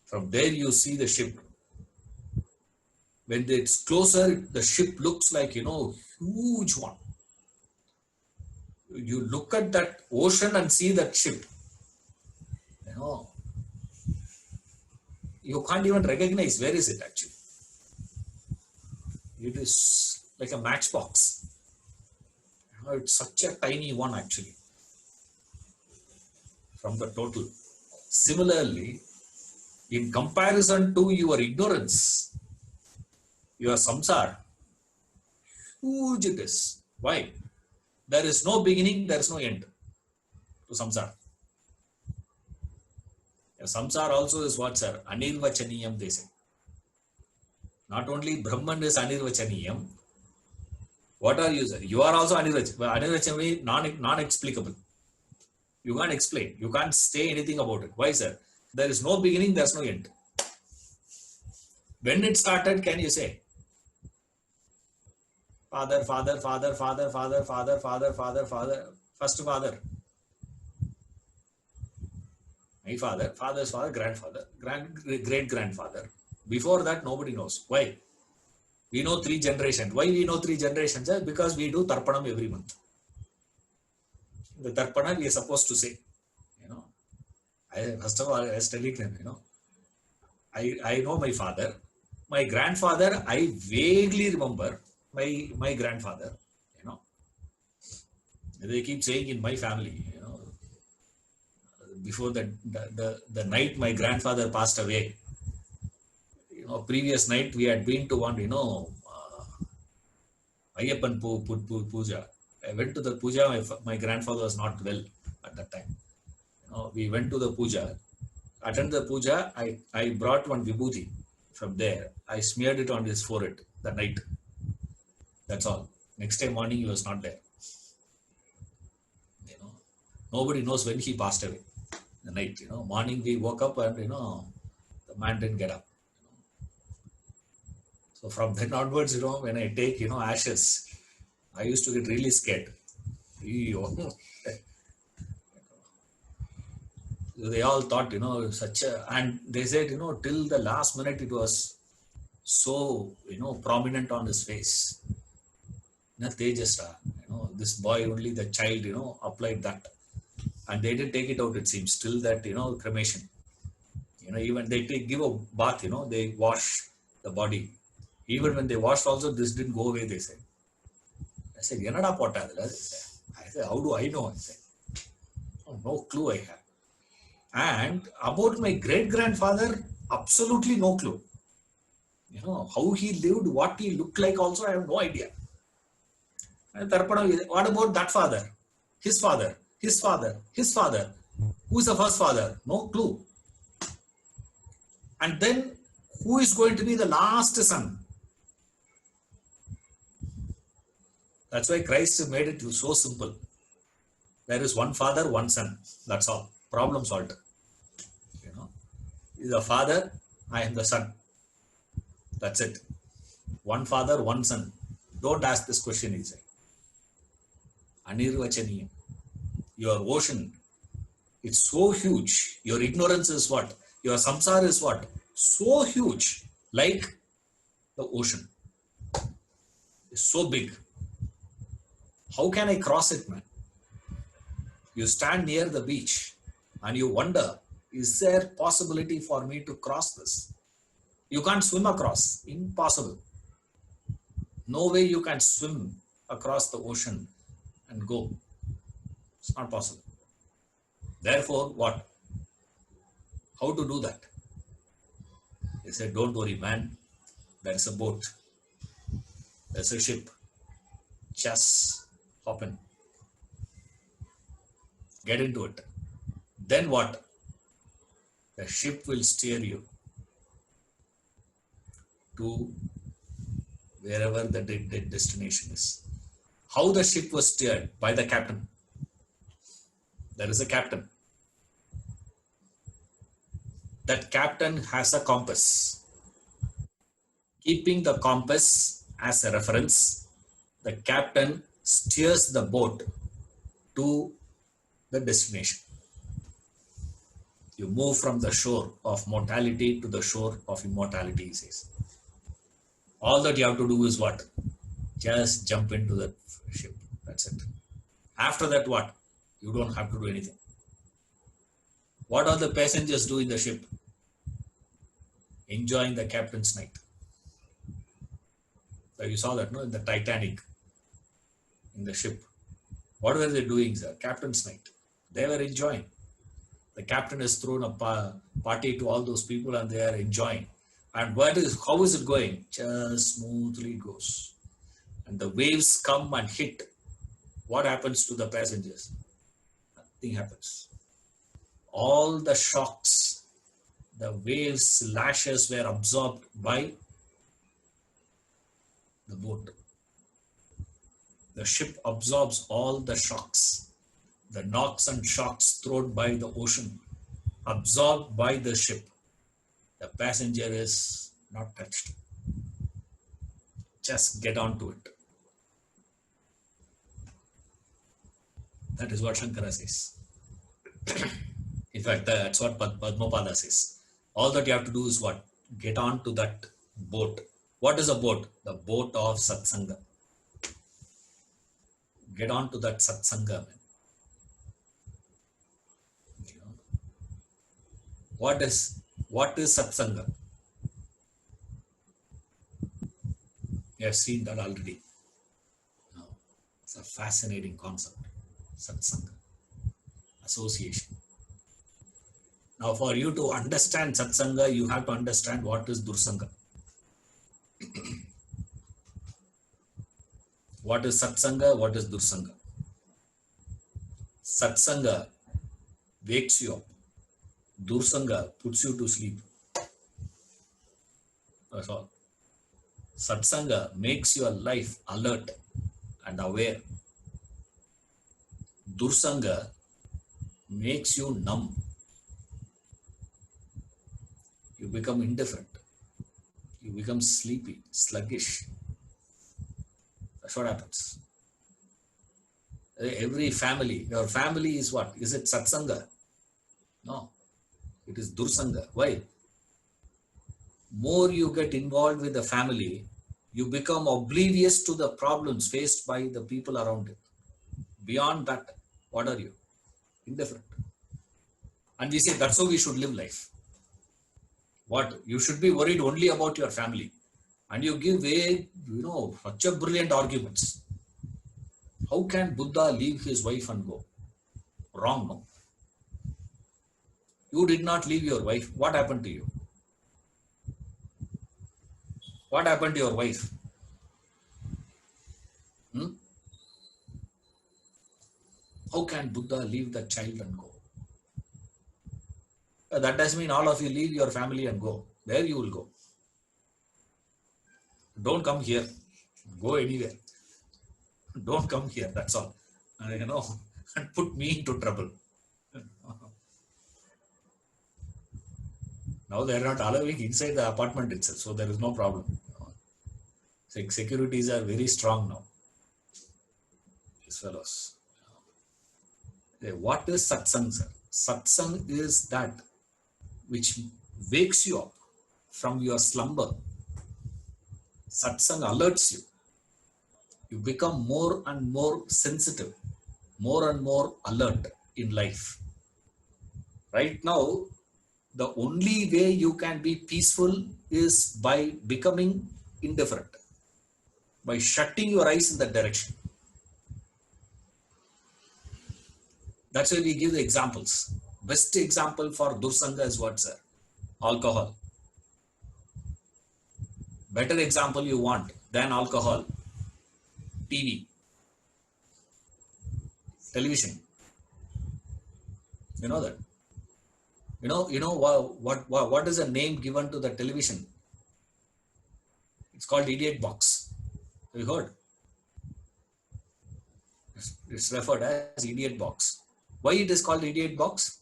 From there, you see the ship. When it's closer, the ship looks like, huge one. You look at that ocean and see that ship. You can't even recognize where is it actually. It is like a matchbox. It's such a tiny one actually from the total. Similarly, in comparison to your ignorance, your samsara, huge it is. Why? There is no beginning, there is no end to samsara. Samsara also is what, sir? Anirvachaniyam, they say. Not only Brahman is Anirvachaniyam, what are you saying? You are also Anirvachaniyam, non-explicable. You can't explain. You can't say anything about it. Why, sir? There is no beginning, there's no end. When it started, can you say? Father, father, father, father, father, father, father, father, father, first father. My father, father's father, grandfather, great-grandfather. Before that, nobody knows. Why? We know 3 generations. Why we know 3 generations? Because we do Tarpanam every month. The Tarpana we are supposed to say. First of all, I was telling them, I know my father. My grandfather, I vaguely remember my grandfather. They keep saying in my family, before the night my grandfather passed away, previous night we had been to one, Ayyappan puja. I went to the puja. My grandfather was not well at that time. We went to the puja, attended the puja. I brought one vibhuti from there. I smeared it on his forehead that night. That's all. Next day morning he was not there. Nobody knows when he passed away. The night, morning we woke up and the man didn't get up. So from then onwards, when I take ashes, I used to get really scared. They all thought, such a, and they said, till the last minute it was so, prominent on his face. This boy, only the child, applied that. And they didn't take it out, it seems, till that, cremation. Even they give a bath, they wash the body. Even when they washed also, this didn't go away, they said. I said, Yanada pota. I said, how do I know? I said, no clue I have. And about my great-grandfather, absolutely no clue. How he lived, what he looked like also, I have no idea. And what about that father? His father, his father, his father. Who is the first father? No clue. And then, who is going to be the last son? That's why Christ made it so simple. There is one father, one son. That's all. Problem solved. He's the father, I am the son. That's it. One father, one son. Don't ask this question, he said. Anirvachaniyam. Your ocean, it's so huge. Your ignorance is what? Your samsara is what? So huge. Like the ocean. It's so big. How can I cross it, man? You stand near the beach and you wonder, is there possibility for me to cross this? You can't swim across. Impossible. No way you can swim across the ocean and go. It's not possible. Therefore, what? How to do that? They said, don't worry, man. There's a boat. There's a ship. Just hop in. Get into it. Then what? The ship will steer you to wherever the destination is. How the ship was steered? By the captain. There is a captain. That captain has a compass. Keeping the compass as a reference, the captain steers the boat to the destination. You move from the shore of mortality to the shore of immortality, he says. All that you have to do is what? Just jump into the ship. That's it. After that, what? You don't have to do anything. What are the passengers do in the ship? Enjoying the captain's night. So you saw that, no? In the Titanic, in the ship. What were they doing, sir? Captain's night. They were enjoying. The captain has thrown a party to all those people and they are enjoying. And how is it going? Just smoothly goes. And the waves come and hit. What happens to the passengers? Nothing happens. All the shocks, the waves, lashes were absorbed by the boat. The ship absorbs all the shocks, the knocks and shocks thrown by the ocean, absorbed by the ship. The passenger is not touched. Just get on to it. That is what Shankara says. In fact, that's what Padmapada says. All that you have to do is what? Get on to that boat. What is a boat? The boat of Satsanga. Get on to that Satsanga, man. You know? What is Satsanga? You have seen that already. No. It's a fascinating concept. Satsanga. Association. Now, for you to understand Satsanga, you have to understand what is Dursanga. What is Satsanga? What is Dursanga? Satsanga wakes you up. Dursanga puts you to sleep. That's all. Satsanga makes your life alert and aware. Dursanga makes you numb. You become indifferent. You become sleepy, sluggish. That's what happens. Every family, your family is what? Is it Satsanga? No, it is Dursanga. Why? More you get involved with the family, you become oblivious to the problems faced by the people around you. Beyond that, what are you? Indifferent. And we say that's how we should live life. What? You should be worried only about your family. And you give way, such a brilliant arguments. How can Buddha leave his wife and go? Wrong, no? You did not leave your wife. What happened to you? What happened to your wife? How can Buddha leave the child and go? That doesn't mean all of you leave your family and go. Where you will go? Don't come here. Go anywhere. Don't come here. That's all. And put me into trouble. Now they are not allowing inside the apartment itself, so there is no problem. Securities are very strong now. These fellows. What is satsang, sir? Satsang is that which wakes you up from your slumber. Satsang alerts you. You become more and more sensitive, more and more alert in life. Right now, the only way you can be peaceful is by becoming indifferent, by shutting your eyes in that direction. That's why we give the examples. Best example for Dursanga is what, sir? Alcohol. Better example you want than alcohol? TV. Television. You know that? You know what is the name given to the television? It's called idiot box. Have you heard? It's referred as idiot box. Why it is called idiot box?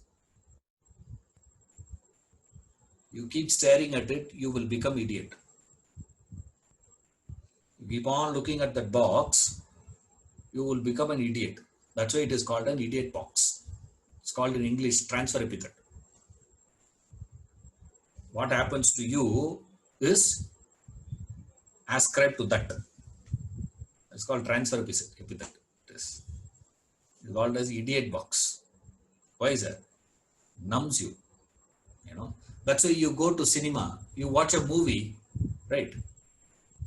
You keep staring at it, you will become idiot. You keep on looking at that box, you will become an idiot. That's why it is called an idiot box. It's called in English transfer epithet. What happens to you is ascribed to that. It's called transfer epithet. It's called as idiot box. Why is that? Numbs you. That's why you go to cinema, you watch a movie, right?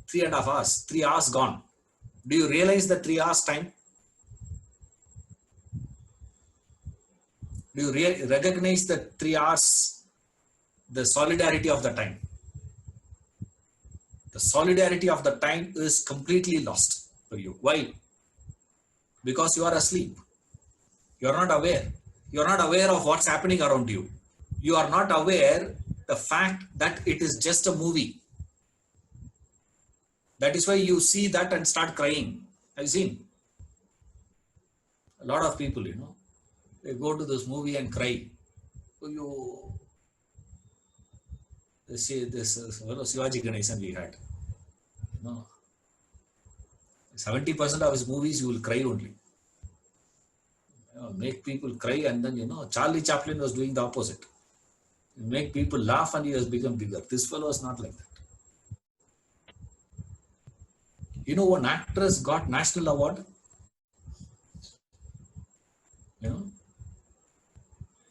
3.5 hours, 3 hours gone. Do you realize the 3 hours time? Do you recognize the 3 hours, the solidarity of the time? The solidarity of the time is completely lost for you. Why? Because you are asleep. You are not aware. You are not aware of what's happening around you. You are not aware the fact that it is just a movie. That is why you see that and start crying. I've seen a lot of people, they go to this movie and cry. So this Shivaji Ganesan we had. 70% of his movies you will cry only. Make people cry, and then Charlie Chaplin was doing the opposite. Make people laugh and he has become bigger. This fellow is not like that. One actress got national award,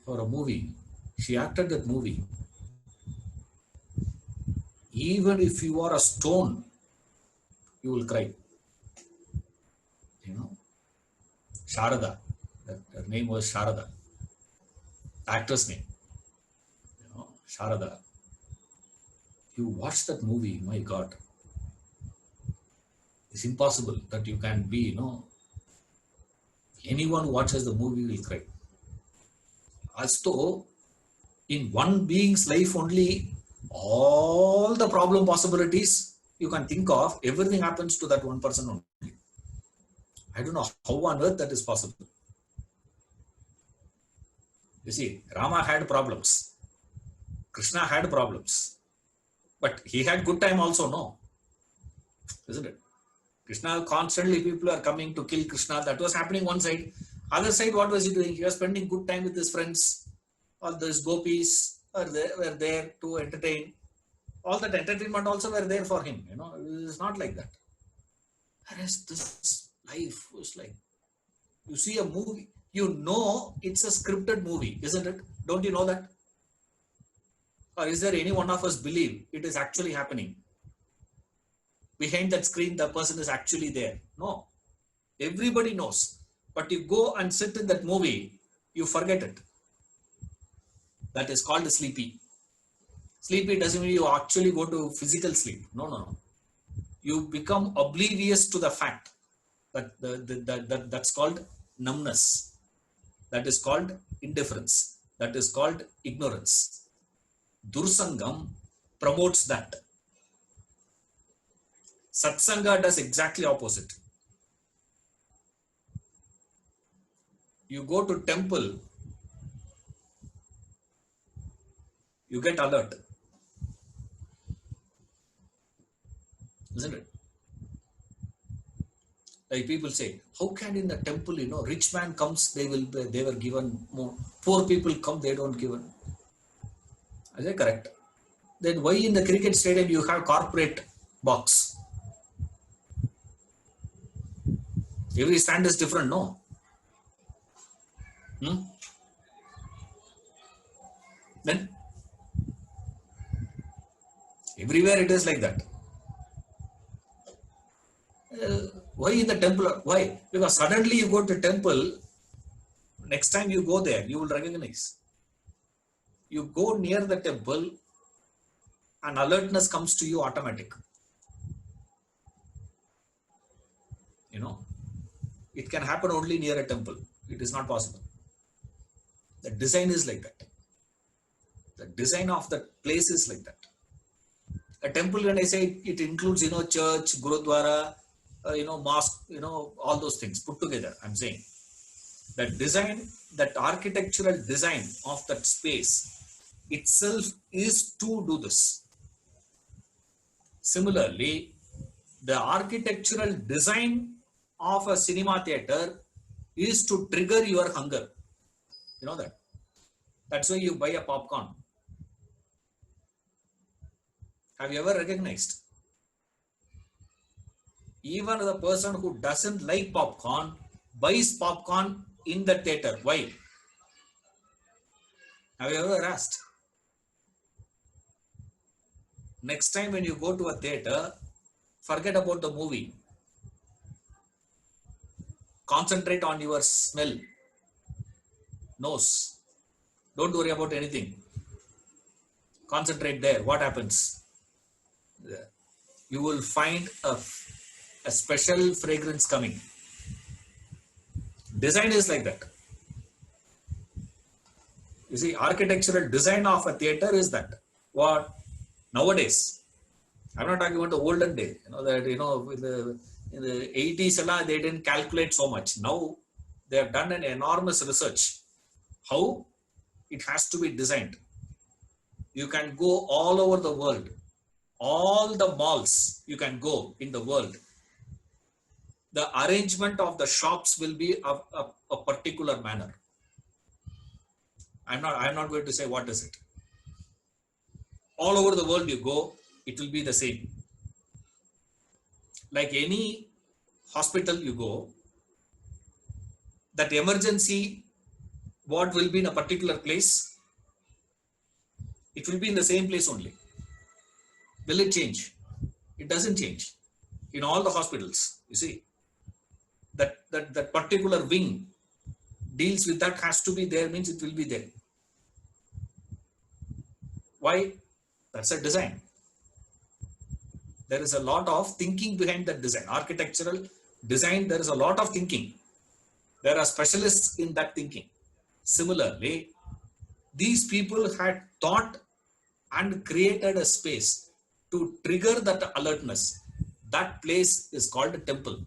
for a movie. She acted that movie. Even if you are a stone, you will cry. Sharada. Her name was Sharada. Actress name. Sharada. You watch that movie, my God. It's impossible that you can be, anyone who watches the movie will cry. As though in one being's life only, all the problem possibilities you can think of, everything happens to that one person only. I don't know how on earth that is possible. You see, Rama had problems. Krishna had problems. But he had good time also, no? Isn't it? Krishna, constantly people are coming to kill Krishna. That was happening one side. Other side, what was he doing? He was spending good time with his friends. All those gopis were there to entertain. All that entertainment also were there for him. It's not like that. Whereas this life was like, you see a movie, it's a scripted movie, isn't it? Don't you know that? Or is there any one of us believe it is actually happening? Behind that screen, the person is actually there. No. Everybody knows. But you go and sit in that movie, you forget it. That is called sleepy. Sleepy doesn't mean you actually go to physical sleep. No. You become oblivious to the fact that that's called numbness. That is called indifference. That is called ignorance. Dursangam promotes that. Satsanga does exactly opposite. You go to temple, you get alert. Isn't it? Like people say, how can in the temple, rich man comes, they were given more. Poor people come, they don't given. Is that correct? Then why in the cricket stadium you have corporate box? Every stand is different, no? Then everywhere it is like that. Why in the temple? Why? Because suddenly you go to temple, next time you go there, you will recognize. You go near the temple, and alertness comes to you automatic. It can happen only near a temple. It is not possible. The design is like that. The design of the place is like that. A temple, when I say it includes, church, gurudwara, mosque, all those things put together, I'm saying. That design, that architectural design of that space itself is to do this. Similarly, the architectural design of a cinema theater is to trigger your hunger. You know that? That's why you buy a popcorn. Have you ever recognized? Even the person who doesn't like popcorn buys popcorn in the theater. Why? Have you ever asked? Next time when you go to a theater, forget about the movie. Concentrate on your smell, nose. Don't worry about anything. Concentrate there. What happens? You will find a special fragrance coming. Design is like that. You see, architectural design of a theater is that. What? Nowadays, I'm not talking about the olden day, that, in the 80s, they didn't calculate so much. Now they have done an enormous research how it has to be designed. You can go all over the world, all the malls you can go in the world. The arrangement of the shops will be of a particular manner. I'm not going to say what is it. All over the world you go, it will be the same. Like any hospital you go, that emergency ward will be in a particular place. It will be in the same place only. Will it change? It doesn't change. In all the hospitals, you see, that particular wing deals with that has to be there, means it will be there. Why? That's a design. There is a lot of thinking behind that design. Architectural design, there is a lot of thinking. There are specialists in that thinking. Similarly, these people had thought and created a space to trigger that alertness. That place is called a temple.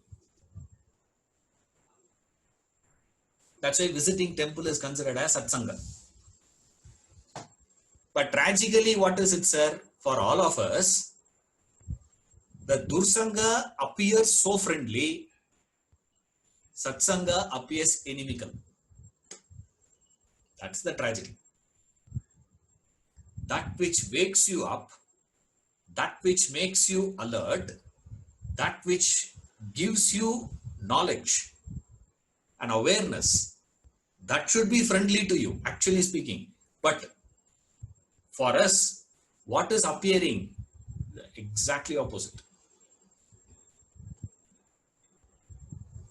That's why visiting temple is considered as satsanga. But tragically, what is it, sir? For all of us, the Dursanga appears so friendly, Satsanga appears inimical. That's the tragedy. That which wakes you up, that which makes you alert, that which gives you knowledge and awareness, that should be friendly to you, actually speaking. But for us, what is appearing? Exactly opposite.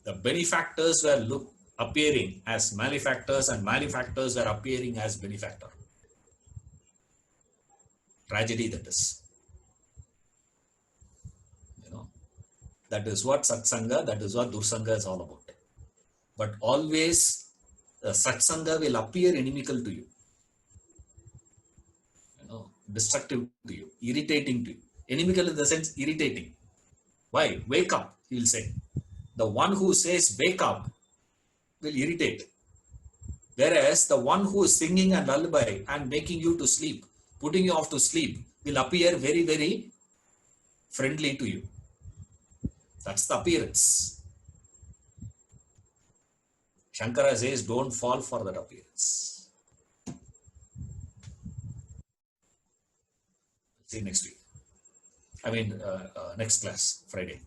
The benefactors were appearing as malefactors, and malefactors were appearing as benefactor. Tragedy that is. That is what satsanga, that is what dursanga is all about. But always the satsanga will appear inimical to you. Destructive to you, irritating to you. Inimical in the sense irritating. Why? Wake up, he will say. The one who says wake up will irritate. Whereas the one who is singing a lullaby and making you to sleep, putting you off to sleep, will appear very, very friendly to you. That's the appearance. Shankara says, don't fall for that appearance. See you next week. Next class, Friday.